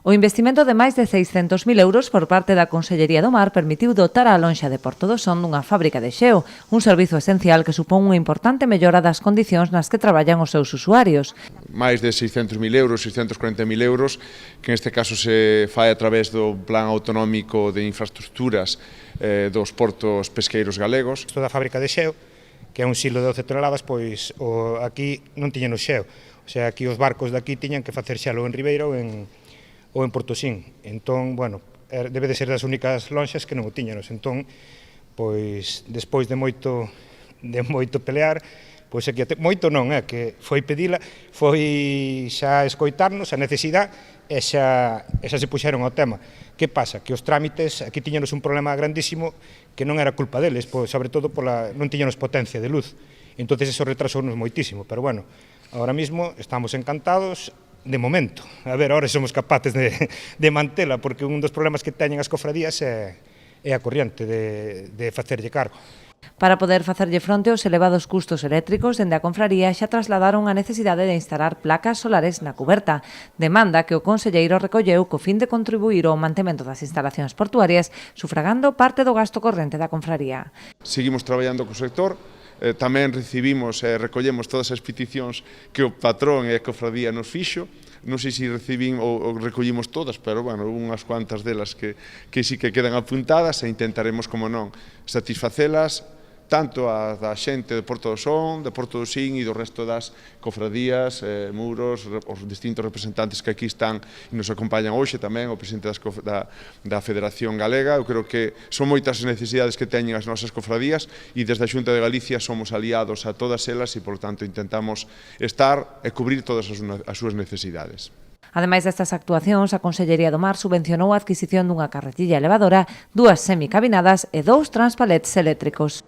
O investimento de máis de 600.000 euros por parte da Consellería do Mar permitiu dotar a lonxa de Porto do Son dunha fábrica de xeo, un servizo esencial que supón unha importante mellora das condicións nas que traballan os seus usuarios. Máis de 600.000 euros, 640.000 euros, que neste caso se fai a través do Plan Autonómico de Infraestructuras dos portos pesqueiros galegos. Isto da fábrica de xeo, que é un silo de 12 toneladas, pois aquí non tiñan o xeo. O sea, aquí os barcos de aquí tiñan que facer xelo en Ribeira ou en Portosín. Entón, bueno, debe de ser das únicas lonxas que non o tiñanos. Entón, pois, despois de moito pelear, pois aquí moito non, que foi pedila, foi xa escoitarnos a necesidade e xa se puxeron ao tema. Que pasa? Que os trámites, aquí tiñanos un problema grandísimo que non era culpa deles, sobre todo non tiñanos potencia de luz. Entón, eso retrasounos moitísimo, pero bueno, ahora mismo estamos encantados, de momento. A ver, ahora somos capaces de mantela, porque un dos problemas que teñen as cofradías é a corriente de facerlle cargo. Para poder facerlle fronte aos elevados custos eléctricos, dende a confraría xa trasladaron a necesidade de instalar placas solares na cuberta, demanda que o conselleiro recolleu co fin de contribuir ao mantemento das instalacións portuarias, sufragando parte do gasto corrente da confraría. Seguimos traballando co sector, tamén recibimos e recollemos todas as peticións que o patrón e a cofradía nos fixo. Non sei se recibín ou recollimos todas, pero, bueno, unhas cuantas delas que sí que quedan apuntadas e intentaremos, como non, satisfacelas tanto a da xente de Porto do Son, de Porto do Sin e do resto das cofradías, muros, os distintos representantes que aquí están e nos acompañan hoxe tamén, o presidente da Federación Galega. Eu creo que son moitas as necesidades que teñen as nosas cofradías e desde a Xunta de Galicia somos aliados a todas elas e, por tanto, intentamos estar e cubrir todas as súas necesidades. Ademais destas actuacións, a Consellería do Mar subvencionou a adquisición dunha carretilla elevadora, 2 semicabinadas e 2 transpalets eléctricos.